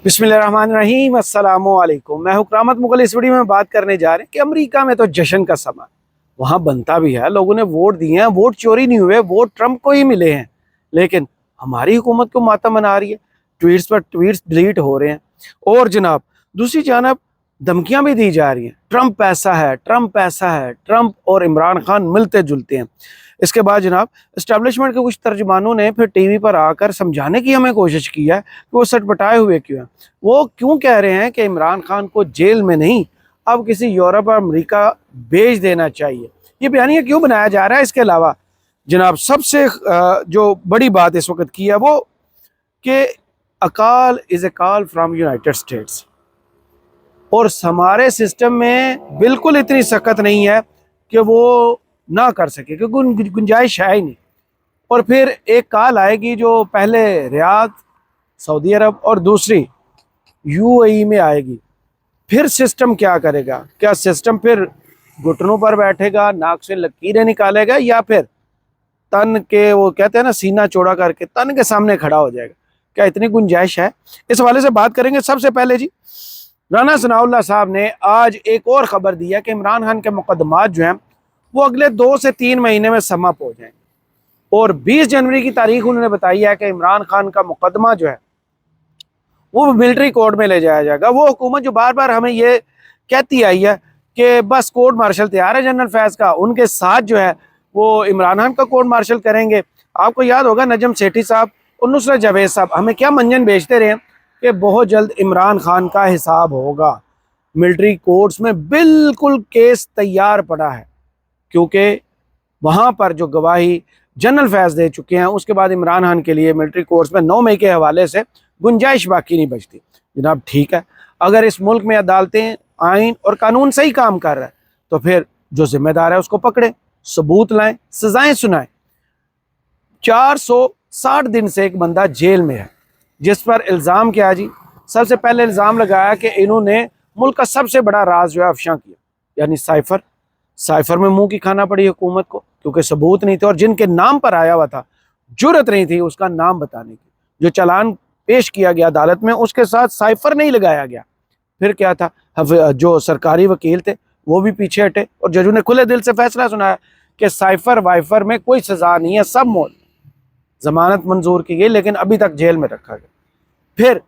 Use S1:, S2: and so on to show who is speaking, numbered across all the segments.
S1: बिस्मिल्लाहिर्रहमानिर्रहीम, अस्सलामुअलैकुम। मैं हुक्रामत मुगल। इस वीडियो में बात करने जा रहे हैं कि अमेरिका में तो जश्न का समय, वहाँ बनता भी है, लोगों ने वोट दिए हैं, वोट चोरी नहीं हुए, वोट ट्रंप को ही मिले हैं, लेकिन हमारी हुकूमत को मातम मना रही है। ट्वीट्स पर ट्वीट्स डिलीट हो रहे हैं और जनाब दूसरी जानब धमकियां भी दी जा रही हैं। ट्रंप ऐसा है, ट्रंप ऐसा है, ट्रंप और इमरान खान मिलते जुलते हैं। इसके बाद जनाब इस्टेब्लिशमेंट के कुछ तर्जमानों ने फिर टीवी पर आकर समझाने की हमें कोशिश की है कि वो सटपटाए हुए क्यों हैं। वो क्यों कह रहे हैं कि इमरान खान को जेल में नहीं, अब किसी यूरोप और अमेरिका भेज देना चाहिए। ये बयानिया क्यों बनाया जा रहा है? इसके अलावा जनाब सबसे जो बड़ी बात इस वक्त की है वो कि अकाल is a call from United states, और हमारे सिस्टम में बिल्कुल इतनी सख्त नहीं है कि वो ना कर सके, क्योंकि गुंजाइश है ही नहीं। और फिर एक कॉल आएगी जो पहले रियाद सऊदी अरब और दूसरी यूएई में आएगी। फिर सिस्टम क्या करेगा? क्या सिस्टम फिर घुटनों पर बैठेगा, नाक से लकीरें निकालेगा, या फिर तन के, वो कहते हैं ना, सीना चौड़ा करके तन के सामने खड़ा हो जाएगा? क्या इतनी गुंजाइश है? इस हवाले से बात करेंगे। सबसे पहले जी, राना सनाउल्लाह साहब ने आज एक और खबर दी है कि इमरान खान के मुकदमात जो हैं वो अगले 2 से 3 महीने में समाप्त हो जाएंगे, और 20 जनवरी की तारीख उन्होंने बताई है कि इमरान खान का मुकदमा जो है वो मिलिट्री कोर्ट में ले जाया जाएगा। वो हुकूमत जो बार बार हमें ये कहती आई है कि बस कोर्ट मार्शल तैयार है जनरल फैज़ का, उनके साथ जो है वो इमरान खान का कोर्ट मार्शल करेंगे। आपको याद होगा नजम सेठी साहब और नुसरत जावेद साहब हमें क्या मंजन बेचते रहे कि बहुत जल्द इमरान खान का हिसाब होगा। मिलिट्री कोर्ट्स में बिल्कुल केस तैयार पड़ा है, क्योंकि वहाँ पर जो गवाही जनरल फैज़ दे चुके हैं, उसके बाद इमरान खान के लिए मिलिट्री कोर्ट्स में 9 मई के हवाले से गुंजाइश बाकी नहीं बचती। जनाब ठीक है, अगर इस मुल्क में अदालतें, आइन और कानून सही काम कर रहा है तो फिर जो जिम्मेदार है उसको पकड़े, सबूत लाएं, सजाएं सुनाएं। 460 दिन से एक बंदा जेल में है, जिस पर इल्ज़ाम क्या जी? सबसे पहले इल्ज़ाम लगाया कि इन्होंने मुल्क का सबसे बड़ा राज जो है अफशा किया, यानी साइफर में मुंह की खाना पड़ी हुकूमत को, क्योंकि सबूत नहीं थे और जिनके नाम पर आया हुआ था जुर्रत नहीं थी उसका नाम बताने की। जो चालान पेश किया गया अदालत में उसके साथ साइफर नहीं लगाया गया। फिर क्या था, जो सरकारी वकील थे वो भी पीछे हटे और जजों ने खुले दिल से फैसला सुनाया कि साइफर वाइफर में कोई सजा नहीं है, सब मौत। जमानत मंजूर की गई लेकिन अभी तक जेल में रखा गया। फिर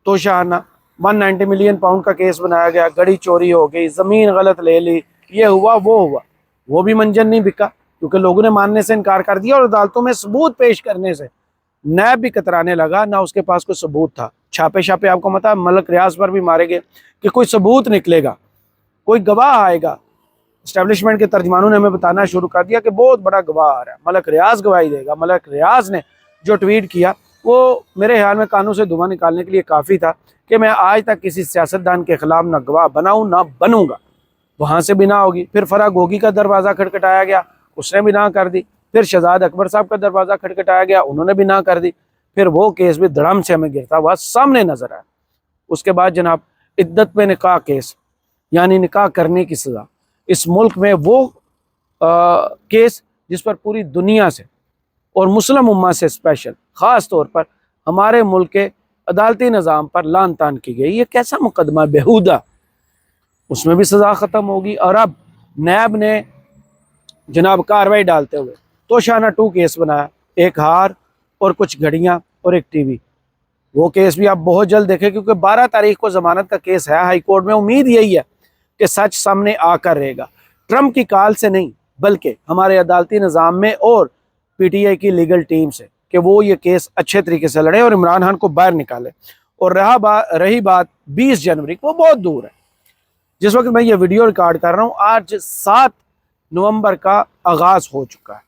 S1: तोशाना 190 मिलियन पाउंड का केस बनाया गया, गड़ी चोरी हो गई, ज़मीन गलत ले ली, ये हुआ वो हुआ, वो भी मंजन नहीं बिका क्योंकि लोगों ने मानने से इनकार कर दिया और अदालतों में सबूत पेश करने से नैब भी कतराने लगा, ना उसके पास कोई सबूत था। छापे छापे आपको पता, मलक रियाज पर भी मारे गए कि कोई सबूत निकलेगा, कोई गवाह आएगा। इस्टेब्लिशमेंट के तर्जमानों ने हमें बताना शुरू कर दिया कि बहुत बड़ा गवाह आ रहा है, मलक रियाज गवाही देगा। मलक रियाज ने जो ट्वीट किया वो मेरे ख्याल में कानून से धुआं निकालने के लिए काफ़ी था कि मैं आज तक किसी सियासतदान के खिलाफ ना गवाह बनाऊँ ना बनूंगा। वहाँ से भी ना होगी। फिर फराग गोगी का दरवाज़ा खटखटाया गया, उसने भी ना कर दी। फिर शहजाद अकबर साहब का दरवाज़ा खटखटाया गया, उन्होंने भी ना कर दी। फिर वो केस भी धड़म से हमें गिरता हुआ सामने नजर आया। उसके बाद जनाब इद्दत पे निकाह केस, यानी निकाह करने की सज़ा, इस मुल्क में वो केस जिस पर पूरी दुनिया से और मुस्लिम उम्मा से स्पेशल ख़ास तौर पर हमारे मुल्क के अदालती निज़ाम पर लान तान की गई। ये कैसा मुकदमा बेहुदा, उसमें भी सज़ा ख़त्म होगी। और अब नैब ने जनाब कार्रवाई डालते हुए तोशाना 2 केस बनाया, एक हार और कुछ घड़ियाँ और एक टीवी। वो केस भी आप बहुत जल्द देखें, क्योंकि 12 तारीख को ज़मानत का केस है हाई कोर्ट में। उम्मीद यही है कि सच सामने आकर रहेगा, ट्रंप की काल से नहीं बल्कि हमारे अदालती निज़ाम में और पीटीआई की लीगल टीम से, कि वो ये केस अच्छे तरीके से लड़े और इमरान खान को बाहर निकाले। और रही बात 20 जनवरी को, वो बहुत दूर है। जिस वक्त मैं ये वीडियो रिकॉर्ड कर रहा हूँ आज 7 नवंबर का आगाज़ हो चुका है।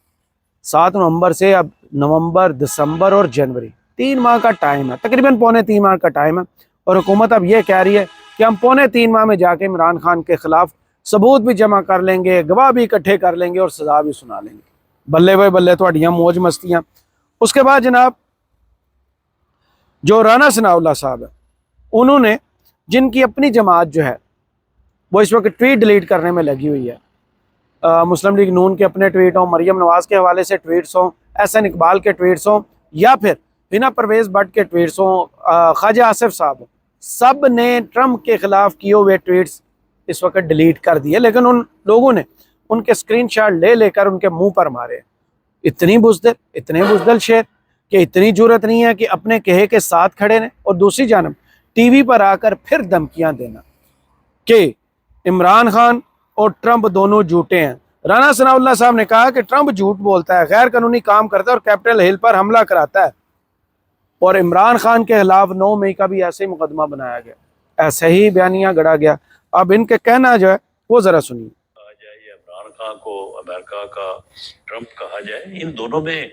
S1: 7 नवंबर से अब नवंबर, दिसंबर और जनवरी 3 माह का टाइम है, तकरीबन पौने 3 माह का टाइम है। और हुकूमत अब ये कह रही है कि हम पौने 3 माह में जाके इमरान खान के खिलाफ सबूत भी जमा कर लेंगे, गवाह भी इकट्ठे कर लेंगे और सजा भी सुना लेंगे। बल्ले भाई बल्ले, थोड़ियाँ मौज मस्तियाँ। उसके बाद जनाब जो राना सनाउल्लाह साहब है, उन्होंने, जिनकी अपनी जमात जो है वो इस वक्त ट्वीट डिलीट करने में लगी हुई है, मुस्लिम लीग नून के अपने ट्वीट हों, मरियम नवाज़ के हवाले से ट्वीट्स हों, एहसन इकबाल के ट्वीट्स हों, या फिर हिना परवेज़ भट्ट के ट्वीट्स हों, ख्वाजा आसिफ साहब, सब ने ट्रंप के खिलाफ किए हुए ट्वीट्स इस वक्त डिलीट कर दिए, लेकिन उन लोगों ने उनके स्क्रीनशॉट ले लेकर उनके मुंह पर मारे। इतने बुजदिल शेर कि इतनी जरूरत नहीं है कि अपने कहे के साथ खड़े ने, और दूसरी जानब टीवी पर आकर फिर धमकियां देना कि इमरान खान और ट्रंप दोनों झूठे हैं। राना सनाउल्लाह साहब ने कहा कि ट्रंप झूठ बोलता है, गैर कानूनी काम करता है और कैपिटल हिल पर हमला कराता है, और इमरान खान के खिलाफ 9 मई का भी ऐसे ही मुकदमा बनाया गया, ऐसे ही बयानिया गढ़ा गया। अब इनके कहना जो है वो जरा सुनिए।
S2: इमरान खान को अमेरिका का ट्रंप कहा जाए, इन दोनों में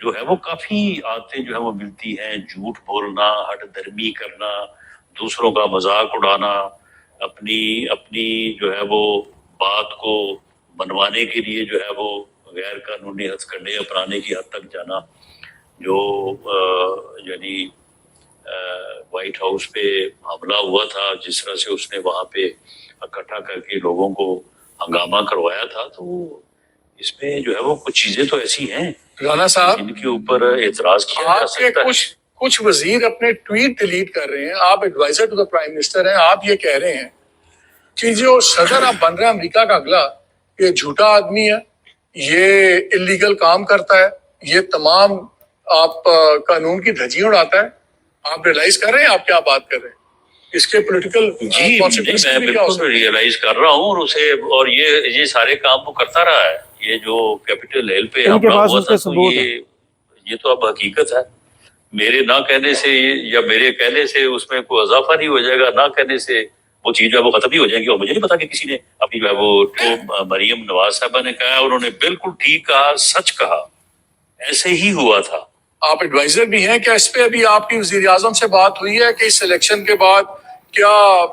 S2: जो है वो काफी आदतें जो है वो मिलती हैं। झूठ बोलना, हट धर्मी करना, दूसरों का मजाक उड़ाना, अपनी अपनी जो है वो बात को मनवाने के लिए जो है वो गैर कानूनी हथकंडे अपनाने की हद तक जाना। जो यानी व्हाइट हाउस पे हमला हुआ था, जिस तरह से उसने वहां पे इकट्ठा करके लोगों को हंगामा करवाया था, तो इसमें जो है वो कुछ चीजें तो ऐसी हैं
S3: राना साहब
S2: इनके ऊपर एतराज किया जा सकता है।
S3: कुछ वजीर अपने ट्वीट डिलीट कर रहे हैं, आप adviser to the prime minister हैं, आप ये कह रहे हैं कि जो सदर आप बन रहे हैं अमेरिका का अगला, ये झूठा आदमी है, ये इलीगल काम करता है, ये तमाम आप कानून की धज्जी उड़ाता है। आप रियलाइज कर रहे हैं आप क्या बात कर रहे हैं? इसके पॉलिटिकल
S2: मैं बिल्कुल रियलाइज कर रहा हूँ, और उसे और ये सारे काम वो करता रहा है। ये जो कैपिटल हिल पे हमला हुआ था, तो ये तो अब हकीकत है। मेरे ना कहने से या मेरे कहने से उसमें कोई इजाफा नहीं हो जाएगा, ना कहने से वो चीज जो है वो खत्म ही हो जाएगी। और मुझे नहीं पता कि किसी ने अपनी जो है वो तो मरियम नवाज साहबा ने कहा, उन्होंने बिल्कुल ठीक कहा, सच कहा, ऐसे ही हुआ था।
S3: आप एडवाइजर भी हैं, क्या इस पे अभी आपकी वजीर आजम से बात हुई है कि इस इलेक्शन के बाद क्या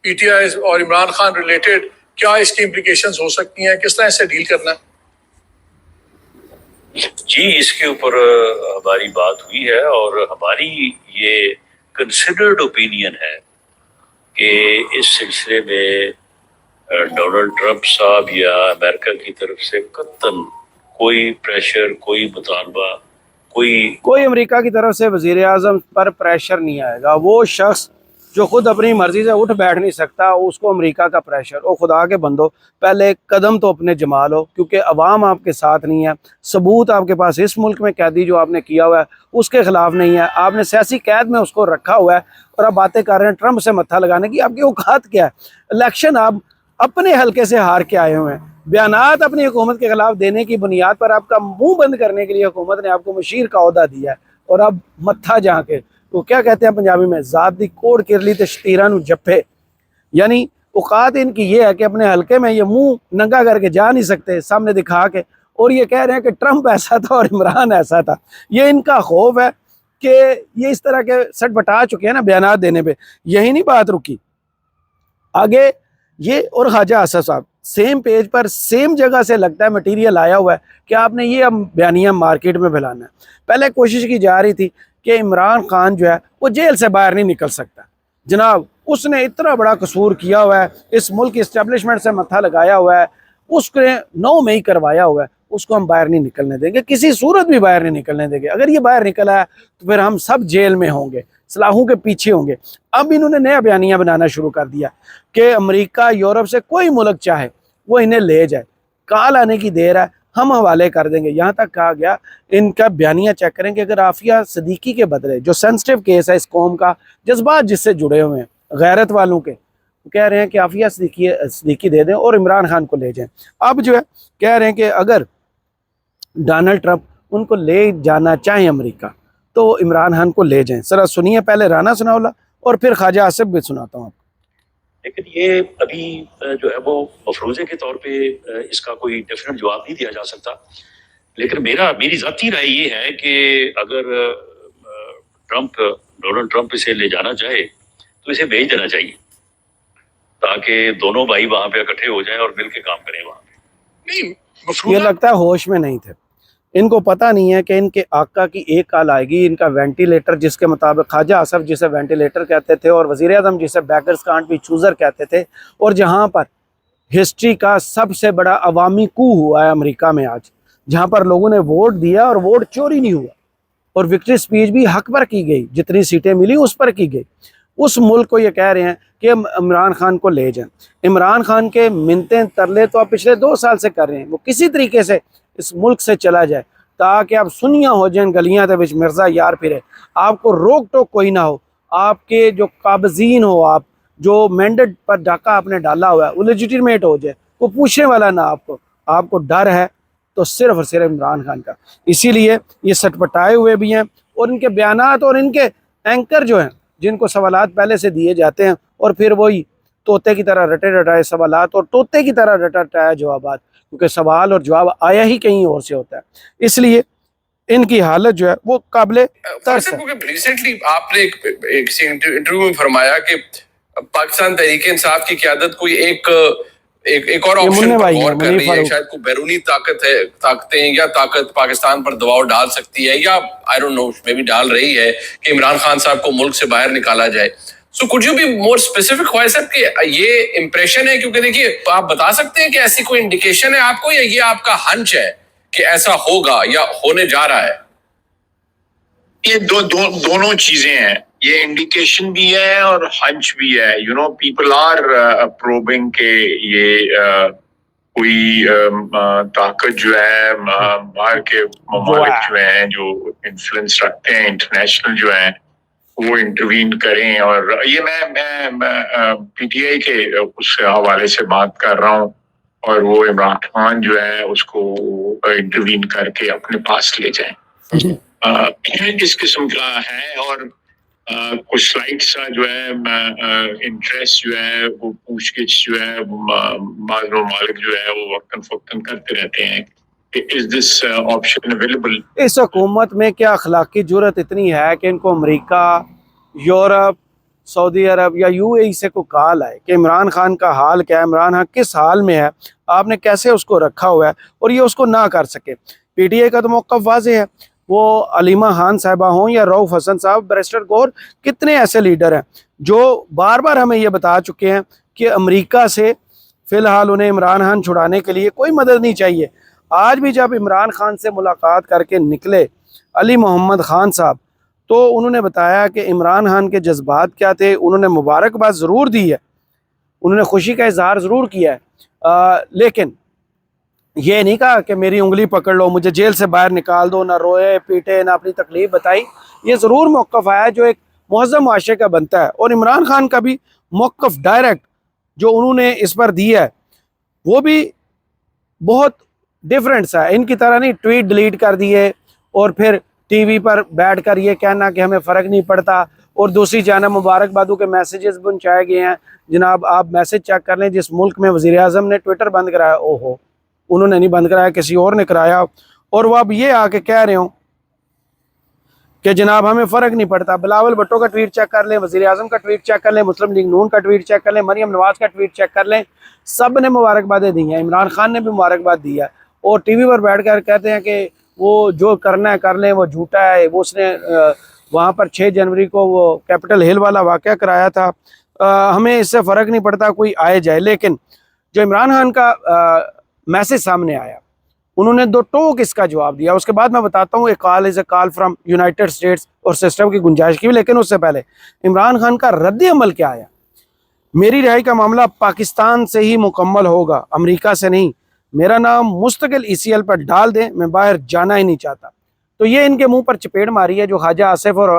S3: पीटीआई और इमरान खान रिलेटेड क्या इसकी इम्प्लीकेशंस हो सकती हैं, किस तरह से डील करना है?
S2: जी, इसके ऊपर हमारी बात हुई है, और हमारी ये कंसिडर्ड ओपिनियन है कि इस सिलसिले में डोनाल्ड ट्रंप साहब या अमेरिका की तरफ से कतन कोई प्रेशर, कोई मुतालबा, कोई
S1: अमेरिका की तरफ से वजीर आजम पर प्रेशर नहीं आएगा। वो शख्स जो खुद अपनी मर्जी से उठ बैठ नहीं सकता, उसको अमेरिका का प्रेशर। ओ खुदा के बंदो, पहले कदम तो अपने जमा लो, क्योंकि अवाम आपके साथ नहीं है। सबूत आपके पास इस मुल्क में कैदी जो आपने किया हुआ है उसके खिलाफ नहीं है, आपने सियासी कैद में उसको रखा हुआ है, और आप बातें कर रहे हैं ट्रंप से मत्था लगाने की। आपकी औकात क्या है? इलेक्शन आप अपने हल्के से हार के आए हुए हैं, बयानात अपनी हुकूमत के खिलाफ देने की बुनियाद पर आपका मुंह बंद करने के लिए हुकूमत ने आपको मशीर का ओहदा दिया है, और अब मत्था जा के वो क्या कहते हैं पंजाबी में, जात दी कोड़ किरली ते शतीरा नू जप्पे। यानी औकात इनकी ये है कि अपने हल्के में ये मुंह नंगा करके जा नहीं सकते सामने दिखा के, और ये कह रहे हैं कि ट्रंप ऐसा था और इमरान ऐसा था। ये इनका खौफ है कि ये इस तरह के सटपटा चुके हैं ना बयानात देने पे। यही नहीं बात रुकी, आगे ये और ख्वाजा आसिफ साहब सेम पेज पर सेम जगह से लगता है मटेरियल आया हुआ है कि आपने ये अब बयानिया मार्केट में फैलाना है। पहले कोशिश की जा रही थी कि इमरान खान जो है वो जेल से बाहर नहीं निकल सकता। जनाब, उसने इतना बड़ा कसूर किया हुआ है, इस मुल्क की इस्टेब्लिशमेंट से मत्था लगाया हुआ है, उसने 9 मई करवाया हुआ है, उसको हम बाहर नहीं निकलने देंगे, किसी सूरत भी बाहर नहीं निकलने देंगे। अगर ये बाहर निकला है तो फिर हम सब जेल में होंगे, सलाहों के पीछे होंगे। अब इन्होंने नया बयानिया बनाना शुरू कर दिया कि अमेरिका यूरोप से कोई मुल्क चाहे वो इन्हें ले जाए, कॉल आने की देर है, हम हवाले कर देंगे। यहाँ तक कहा गया, इनका बयानिया चेक करें कि अगर आफिया सिद्दीकी के बदले, जो सेंसिटिव केस है इस कौम का, जज्बात जिससे जुड़े हुए हैं गैरत वालों के, वो कह रहे हैं कि आफिया सिद्दीकी दे दें और इमरान खान को ले जाएं। अब जो है कह रहे हैं कि अगर डोनाल्ड ट्रंप उनको ले जाना चाहें अमेरिका तो इमरान खान को ले जाएं। जरा सुनिए पहले राना सनाउल्लाह और फिर ख्वाजा आसिफ भी सुनाता हूँ आपको।
S2: लेकिन ये अभी जो है वो मफरूजे के तौर पे इसका कोई डेफिनेट जवाब नहीं दिया जा सकता। लेकिन मेरी ज़ाती राय ये है कि अगर डोनाल्ड ट्रंप इसे ले जाना चाहे तो इसे भेज देना चाहिए, ताकि दोनों भाई वहां पे इकट्ठे हो जाएं और मिल के काम करें वहां पे।
S3: नहीं,
S1: ये लगता है होश में नहीं थे, इनको पता नहीं है कि इनके आका की एक कॉल आएगी, इनका वेंटिलेटर, जिसके मुताबिक ख्वाजा आसिफ जिसे वेंटिलेटर कहते थे और वज़ीर आज़म जिसे बैकर्स कांट भी चूज़र कहते थे, और जहां पर हिस्ट्री का सबसे बड़ा अवामी कू हुआ है अमेरिका में आज, जहां पर लोगों ने वोट दिया और वोट चोरी नहीं हुआ, और विक्ट्री स्पीच भी हक पर की गई, जितनी सीटें मिली उस पर की गई। उस मुल्क को ये कह रहे हैं कि हम इमरान खान को ले जाएं। इमरान खान के मिन्नतें तरले तो आप पिछले 2 साल से कर रहे हैं, वो किसी तरीके से इस मुल्क से चला जाए ताकि आप सुनिया हो जाए गलियां के विच मिर्जा यार फिरे, आपको रोक टोक कोई ना हो, आपके जो काबजीन हो, आप जो मैंडेट पर डाका आपने डाला हुआ है वो लेजिटिमेट हो जाए, वो पूछने वाला ना आपको डर है तो सिर्फ और सिर्फ इमरान खान का। इसीलिए ये सटपटाए हुए भी हैं और इनके बयानात और इनके एंकर जो हैं जिनको सवालात पहले से दिए जाते हैं और फिर वही तोते की तरह रटे रटाए सवालात और तोते की तरह रटा रटाया जवाबात, क्योंकि सवाल और जवाब आया ही कहीं और से होता है, इसलिए इनकी हालत जो है वो काबिले तरस है।
S4: रिसेंटली आपने एक इंटरव्यू में फरमाया कि पाकिस्तान तहरीक इंसाफ की क़यादत कोई एक और ऑप्शन पर गौर कर रही है, शायद कोई बैरूनी ताकतें या ताकत पाकिस्तान पर दबाव डाल सकती है, या I don't know may be डाल रही है कि इमरान खान साहब को मुल्क से बाहर निकाला जाए। So could you be more specific ख्वाहिश साहब कि ये इंप्रेशन है, क्योंकि देखिए आप बता सकते हैं कि ऐसी कोई इंडिकेशन है आपको, या ये आपका हंच है कि ऐसा होगा या होने जा रहा है?
S5: ये दोनों चीजें हैं, ये इंडिकेशन भी है और हंच भी है। You know people are probing के ये कोई ताकत जो है बाहर के ममालिक जो हैं जो इन्फ्लुएंस रखते हैं इंटरनेशनल जो है वो इंटरवीन करें। और ये मैं पीटीआई के उस हवाले से बात कर रहा हूँ और वो इमरान खान जो है उसको इंटरवीन करके अपने पास ले जाएं। इस किस्म का है। और कुछ स्लाइड्स का जो है इंटरेस्ट जो है वो पूछगिछ जो है मालिक जो है वो वक्तन फक्तन करते रहते हैं, इज दिस ऑप्शन अवेलेबल।
S1: इस हुकूमत में क्या अखलाकी जुर्रत इतनी है कि इनको अमेरिका, यूरोप, सऊदी अरब या यूएई से कोई कॉल आए कि इमरान खान का हाल क्या है, इमरान खान किस हाल में है, आपने कैसे उसको रखा हुआ है, और ये उसको ना कर सके। पीटीआई का तो मौक़िफ़ वाज़ेह है, वो अलीमा खान साहिबा हों या रऊफ़ हसन साहब, बैरिस्टर गौहर, कितने ऐसे लीडर हैं जो बार बार हमें ये बता चुके हैं कि अमेरिका से फ़िलहाल उन्हें इमरान खान छुड़ाने के लिए कोई मदद नहीं चाहिए। आज भी जब इमरान खान से मुलाकात करके निकले अली मोहम्मद खान साहब, तो उन्होंने बताया कि इमरान खान के जज्बात क्या थे। उन्होंने मुबारकबाद ज़रूर दी है, उन्होंने खुशी का इजहार ज़रूर किया है, लेकिन ये नहीं कहा कि मेरी उंगली पकड़ लो, मुझे जेल से बाहर निकाल दो, ना रोए पीटे ना अपनी तकलीफ बताई। ये ज़रूर मौक़िफ़ आया जो एक मुअज़्ज़म मुआशरे का बनता है। और इमरान खान का भी मौक़िफ़ डायरेक्ट जो उन्होंने इस पर दिया है वो भी बहुत डिफरेंट सा है, इनकी तरह नहीं ट्वीट डिलीट कर दिए और फिर टीवी पर बैठ कर ये कहना कि हमें फ़र्क नहीं पड़ता, और दूसरी जानब मुबारकबादों के मैसेजेस पहुँचाए गए हैं। जनाब आप मैसेज चेक कर लें, जिस मुल्क में वज़ीर-ए-आज़म ने ट्विटर बंद कराया, ओहो उन्होंने नहीं बंद कराया, किसी और ने कराया, और वो अब ये आके कह रहे हो कि जनाब हमें फ़र्क नहीं पड़ता। बिलावल भुट्टो का ट्वीट चेक कर लें, वज़ीर-ए-आज़म का ट्वीट चेक कर लें, मुस्लिम लीग नून का ट्वीट चेक कर लें, मरियम नवाज़ का ट्वीट चेक कर लें, सब ने मुबारकबादें दी हैं, इमरान खान ने भी मुबारकबाद दी है। और टीवी पर बैठ कर कहते हैं कि वो जो करना है कर लें, वो झूठा है, वो उसने वहाँ पर 6 जनवरी को वो कैपिटल हिल वाला वाक़या कराया था, हमें इससे फ़र्क नहीं पड़ता कोई आए जाए। लेकिन जो इमरान खान का मैसेज सामने आया, उन्होंने 2 टोक इसका जवाब दिया। उसके बाद मैं बताता हूँ, एक call is a call from United states और सिस्टम की गुंजाइश की भी। लेकिन उससे पहले इमरान खान का रद्द अमल क्या आया। मेरी रिहाई का मामला पाकिस्तान से ही मुकम्मल होगा, अमेरिका से नहीं। मेरा नाम मुस्तकिल ECL पर डाल दें, मैं बाहर जाना ही नहीं चाहता। तो ये इनके मुंह पर चपेट मारी है जो ख्वाजा आसिफ और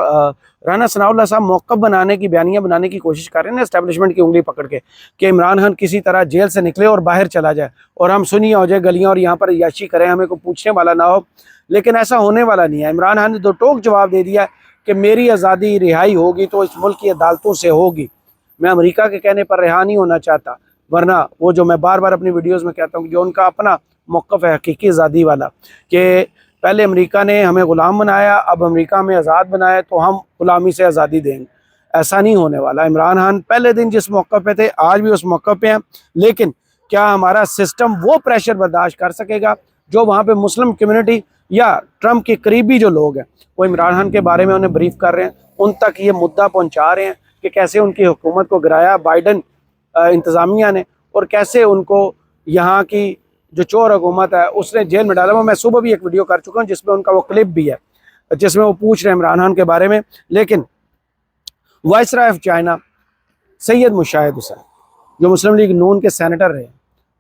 S1: राना सनाउल्लाह साहब मौक़िफ़ बनाने की, बयानियाँ बनाने की कोशिश कर रहे हैं एस्टेब्लिशमेंट की उंगली पकड़ के कि इमरान खान किसी तरह जेल से निकले और बाहर चला जाए और हम सुनिया हो जाए गलियाँ और यहाँ पर याशी करें, हमें कोई पूछने वाला ना हो। लेकिन ऐसा होने वाला नहीं है। इमरान खान ने 2 टोक जवाब दे दिया कि मेरी आज़ादी रिहाई होगी तो इस मुल्क की अदालतों से होगी, मैं अमेरिका के कहने पर रिहा नहीं होना चाहता। वरना वो जो मैं बार बार अपनी वीडियोज़ में कहता हूँ कि जो उनका अपना मौक़िफ़ है हकीकी आज़ादी वाला, कि पहले अमेरिका ने हमें ग़ुलाम बनाया, अब अमेरिका हमें आज़ाद बनाया तो हम ग़ुलामी से आज़ादी देंगे, ऐसा नहीं होने वाला। इमरान खान पहले दिन जिस मौक़िफ़ पे थे आज भी उस मौक़िफ़ पे हैं। लेकिन क्या हमारा सिस्टम वो प्रेशर बर्दाश्त कर सकेगा जो वहाँ पे मुस्लिम कम्युनिटी या ट्रंप के करीबी जो लोग हैं वो इमरान खान के बारे में उन्हें ब्रीफ कर रहे हैं, उन तक ये मुद्दा पहुँचा रहे हैं कि कैसे उनकी हुकूमत को गिराया बाइडन इंतज़ामिया ने और कैसे उनको यहाँ की जो चोर हुकूमत है उसने जेल में डाला। वो मैं सुबह भी एक वीडियो कर चुका हूँ जिसमें उनका वो क्लिप भी है जिसमें वो पूछ रहे हैं इमरान खान के बारे में। लेकिन viceroy of China Syed Mushahid Hussain, जो मुस्लिम लीग नून के सेनेटर रहे,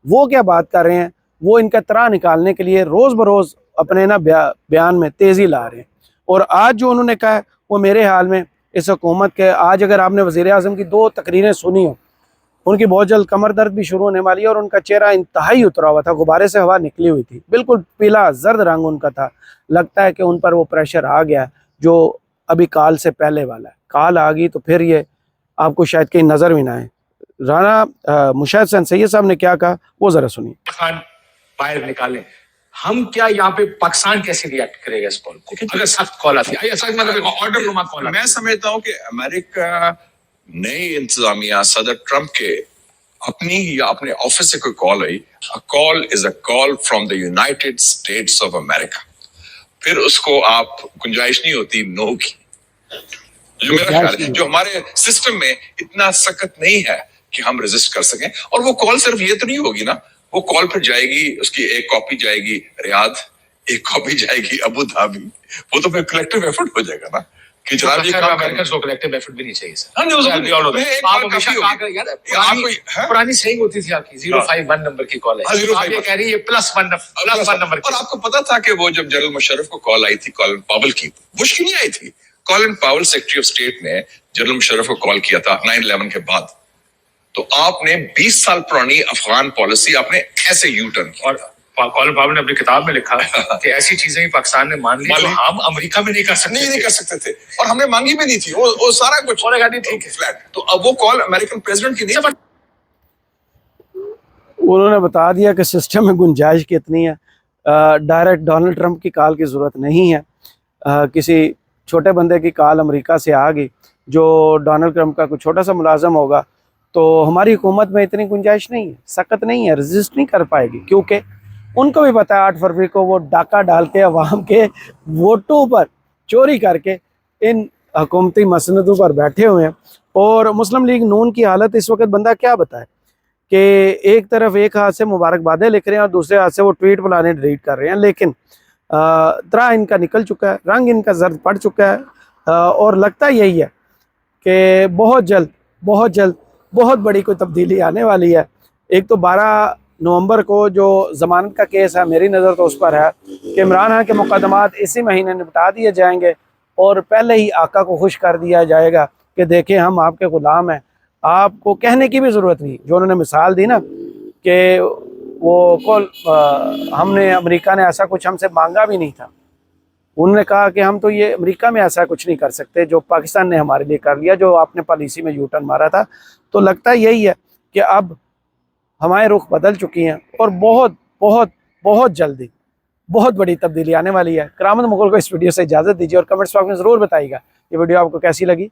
S1: वो क्या बात कर रहे हैं, वो इनका तरा निकालने के लिए रोज़ बरोज़ अपने ना बयान में तेज़ी ला रहे हैं। और आज जो उन्होंने कहा है वो मेरे हाल में इस हुकूमत के, आज अगर आपने वज़ीर आज़म की 2 तकरीरें सुनी हो, उनकी बहुत जल्द कमर दर्द भी शुरू होने वाली है और उनका चेहरा इंतहाई उतरा हुआ था, गुब्बारे से हवा निकली हुई थी, बिल्कुल पीला जर्द रंग उनका था। लगता है कि उन पर वो प्रेशर आ गया जो अभी काल से पहले वाला है। काल आ गई तो फिर ये आपको शायद कहीं नज़र भी ना आए। राना मुशाहिद हुसैन सैयद साहब ने क्या कहा वो ज़रा सुनिए।
S6: खान बाहर निकालें, हम क्या यहाँ पे पाकिस्तान कैसे रिएक्ट करेगा इस कॉल को अगर सख्त कॉल आती है, सख्त मतलब ऑर्डर नुमा कॉल?
S7: मैं समझता हूँ कि अमेरिका नई इंतजामिया सदर ट्रंप के अपनी या अपने ऑफिस से कोई call I, a call is a call from the United states of America, फिर उसको आप गुंजाइश नहीं होती नो की। जो मेरा ख्याल है, जो हमारे सिस्टम में इतना सख्त नहीं है कि हम रेजिस्ट कर सकें। और वो कॉल सिर्फ ये तो नहीं होगी ना, वो कॉल फिर जाएगी, उसकी एक कॉपी जाएगी रियाद, एक कॉपी जाएगी अबू धाबी, वो तो फिर कलेक्टिव एफर्ट हो जाएगा ना कि जनाब ये काम
S6: अमेरिकन को कलेक्टिव एफर्ट भी नहीं चाहिए सर।
S7: हाँ, नहीं, उसको
S6: आप हमेशा कहा कर यार, पुरानी सेइंग होती थी आपकी 051 नंबर की कॉल है, आप ये कह रही है +1 नंबर।
S7: और आपको पता था कि वो जब जनरल मुशर्रफ को कॉल आई थी कॉलिन पावेल की, बुश की नहीं आई थी, Colin Powell secretary of state ने जनरल मुशर्रफ को कॉल किया था 9/11 के बाद। तो आपने 20 साल पुरानी अफगान पॉलिसी आपने ऐसे यू टर्न किया।
S6: और कॉलिन पावेल ने अपनी किताब में लिखा कि ऐसी चीजें ही पाकिस्तान ने मान ली जो हम अमेरिका में नहीं कर सकते,
S7: नहीं कर सकते थे, और हमने मांगी भी नहीं थी वो सारा कुछ
S6: ठीक है
S7: फ्लैट। तो अब वो कॉल अमेरिकन प्रेसिडेंट की नहीं।
S1: उन्होंने बता दिया कि सिस्टम में गुंजाइश कितनी है, डायरेक्ट डोनाल्ड ट्रंप की कॉल की ज़रूरत नहीं है, किसी छोटे बंदे की कॉल अमेरिका से आ गई जो डोनाल्ड ट्रंप का कोई छोटा सा मुलाजम होगा, तो हमारी हुकूमत में इतनी गुंजाइश नहीं है, सख्त नहीं है, रजिस्ट नहीं कर पाएगी, क्योंकि उनको भी पता है 8 फरवरी को वो डाका डाल के अवाम के वोटों पर चोरी करके इन हुकूमती मसनदों पर बैठे हुए हैं। और मुस्लिम लीग नून की हालत इस वक्त बंदा क्या बताए कि एक तरफ एक हाथ से मुबारकबादें लिख रहे हैं और दूसरे हाथ से वो ट्वीट बुलाने डिलीट कर रहे हैं, लेकिन तरा इनका निकल चुका है, रंग इनका जर्द पड़ चुका है। और लगता यही है कि बहुत जल्द बहुत बड़ी कोई तब्दीली आने वाली है। एक तो 12 नवंबर को जो ज़मानत का केस है, मेरी नज़र तो उस पर है कि इमरान खान के मुकदमात इसी महीने निपटा दिए जाएंगे और पहले ही आका को खुश कर दिया जाएगा कि देखें हम आपके ग़ुलाम हैं, आपको कहने की भी ज़रूरत नहीं। जो उन्होंने मिसाल दी ना कि हमने अमेरिका ने ऐसा कुछ हमसे मांगा भी नहीं था, उन्होंने कहा कि हम तो ये अमेरिका में ऐसा कुछ नहीं कर सकते जो पाकिस्तान ने हमारे लिए कर लिया, जो आपने पॉलिसी में यू टर्न मारा था। तो लगता यही है कि अब हमारे रुख बदल चुकी हैं और बहुत जल्दी बहुत बड़ी तब्दीली आने वाली है। करामत मुगल को इस वीडियो से इजाज़त दीजिए और कमेंट्स बॉक्स में ज़रूर बताइएगा ये वीडियो आपको कैसी लगी।